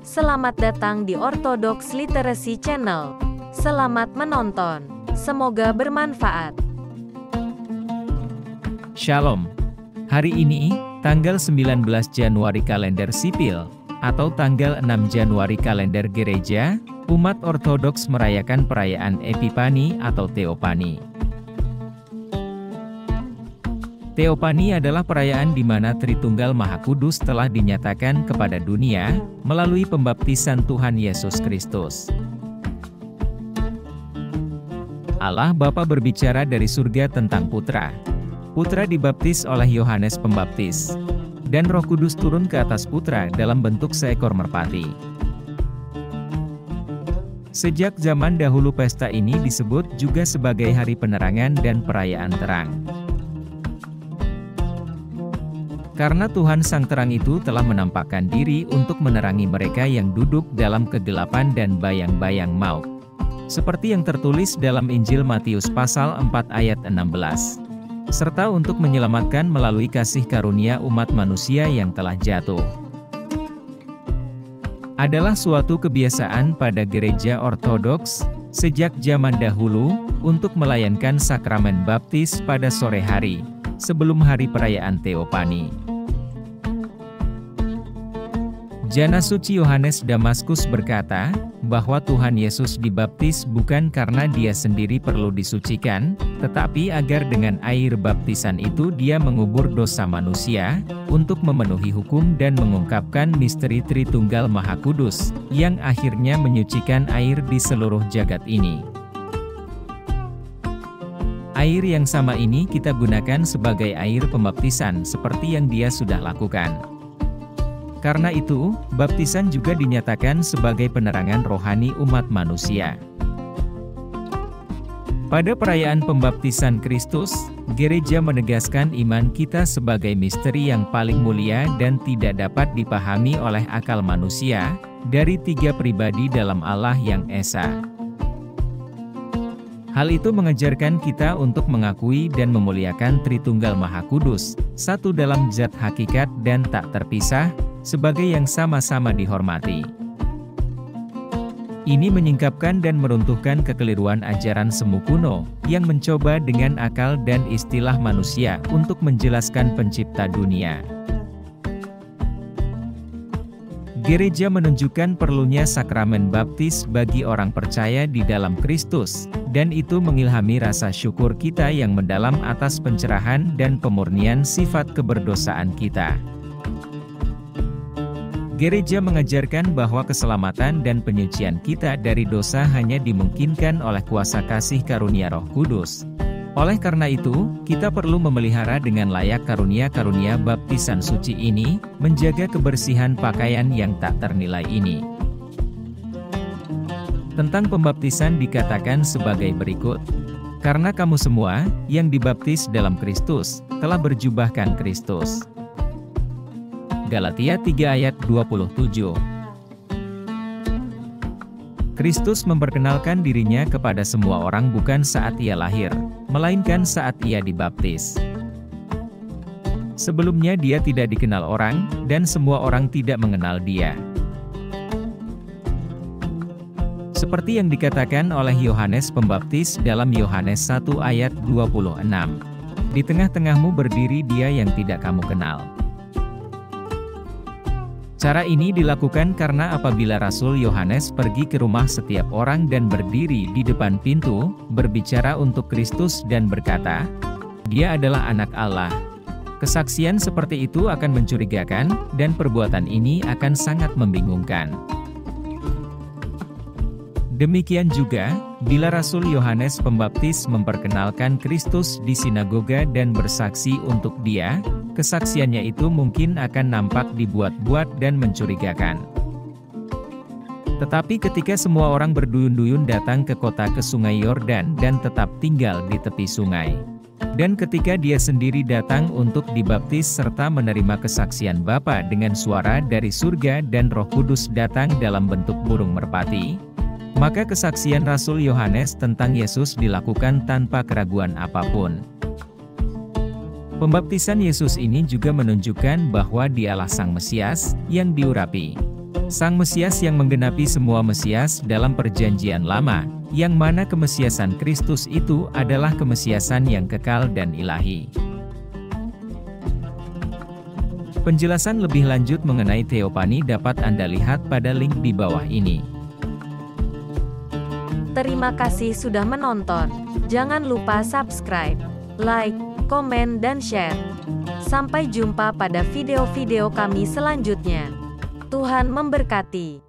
Selamat datang di Orthodox Literacy Channel. Selamat menonton. Semoga bermanfaat. Shalom. Hari ini, tanggal 19 Januari kalender sipil, atau tanggal 6 Januari kalender gereja, umat Ortodoks merayakan perayaan Epifani atau Theophany. Theophany adalah perayaan di mana Tritunggal Maha Kudus telah dinyatakan kepada dunia melalui pembaptisan Tuhan Yesus Kristus. Allah Bapa berbicara dari surga tentang Putra. Putra dibaptis oleh Yohanes Pembaptis, dan Roh Kudus turun ke atas Putra dalam bentuk seekor merpati. Sejak zaman dahulu pesta ini disebut juga sebagai Hari Penerangan dan Perayaan Terang. Karena Tuhan Sang Terang itu telah menampakkan diri untuk menerangi mereka yang duduk dalam kegelapan dan bayang-bayang maut. Seperti yang tertulis dalam Injil Matius pasal 4 ayat 16. Serta untuk menyelamatkan melalui kasih karunia umat manusia yang telah jatuh. Adalah suatu kebiasaan pada gereja Ortodoks, sejak zaman dahulu, untuk melayankan sakramen baptis pada sore hari, sebelum hari perayaan Theophany. Jana Suci Yohanes Damaskus berkata, bahwa Tuhan Yesus dibaptis bukan karena dia sendiri perlu disucikan, tetapi agar dengan air baptisan itu dia mengubur dosa manusia, untuk memenuhi hukum dan mengungkapkan misteri Tritunggal Maha Kudus, yang akhirnya menyucikan air di seluruh jagat ini. Air yang sama ini kita gunakan sebagai air pembaptisan seperti yang dia sudah lakukan. Karena itu, baptisan juga dinyatakan sebagai penerangan rohani umat manusia. Pada perayaan pembaptisan Kristus, gereja menegaskan iman kita sebagai misteri yang paling mulia dan tidak dapat dipahami oleh akal manusia, dari tiga pribadi dalam Allah yang Esa. Hal itu mengajarkan kita untuk mengakui dan memuliakan Tritunggal Maha Kudus, satu dalam zat hakikat dan tak terpisah, sebagai yang sama-sama dihormati. Ini menyingkapkan dan meruntuhkan kekeliruan ajaran semu kuno, yang mencoba dengan akal dan istilah manusia untuk menjelaskan pencipta dunia. Gereja menunjukkan perlunya sakramen baptis bagi orang percaya di dalam Kristus, dan itu mengilhami rasa syukur kita yang mendalam atas pencerahan dan pemurnian sifat keberdosaan kita. Gereja mengajarkan bahwa keselamatan dan penyucian kita dari dosa hanya dimungkinkan oleh kuasa kasih karunia Roh Kudus. Oleh karena itu, kita perlu memelihara dengan layak karunia-karunia baptisan suci ini, menjaga kebersihan pakaian yang tak ternilai ini. Tentang pembaptisan dikatakan sebagai berikut. Karena kamu semua, yang dibaptis dalam Kristus, telah berjubahkan Kristus. Galatia 3 ayat 27. Kristus memperkenalkan dirinya kepada semua orang bukan saat ia lahir, melainkan saat ia dibaptis. Sebelumnya dia tidak dikenal orang, dan semua orang tidak mengenal dia. Seperti yang dikatakan oleh Yohanes Pembaptis dalam Yohanes 1 ayat 26. Di tengah-tengahmu berdiri dia yang tidak kamu kenal. Cara ini dilakukan karena apabila Rasul Yohanes pergi ke rumah setiap orang dan berdiri di depan pintu, berbicara untuk Kristus dan berkata, "Dia adalah anak Allah." Kesaksian seperti itu akan mencurigakan, dan perbuatan ini akan sangat membingungkan. Demikian juga, bila Rasul Yohanes Pembaptis memperkenalkan Kristus di sinagoga dan bersaksi untuk dia, kesaksiannya itu mungkin akan nampak dibuat-buat dan mencurigakan. Tetapi ketika semua orang berduyun-duyun datang ke kota ke sungai Yordan dan tetap tinggal di tepi sungai, dan ketika dia sendiri datang untuk dibaptis serta menerima kesaksian Bapa dengan suara dari surga dan Roh Kudus datang dalam bentuk burung merpati, maka kesaksian Rasul Yohanes tentang Yesus dilakukan tanpa keraguan apapun. Pembaptisan Yesus ini juga menunjukkan bahwa Dialah Sang Mesias, yang diurapi. Sang Mesias yang menggenapi semua Mesias dalam Perjanjian Lama, yang mana kemesiasan Kristus itu adalah kemesiasan yang kekal dan ilahi. Penjelasan lebih lanjut mengenai teofani dapat Anda lihat pada link di bawah ini. Terima kasih sudah menonton. Jangan lupa subscribe, like, komen, dan share. Sampai jumpa pada video-video kami selanjutnya. Tuhan memberkati.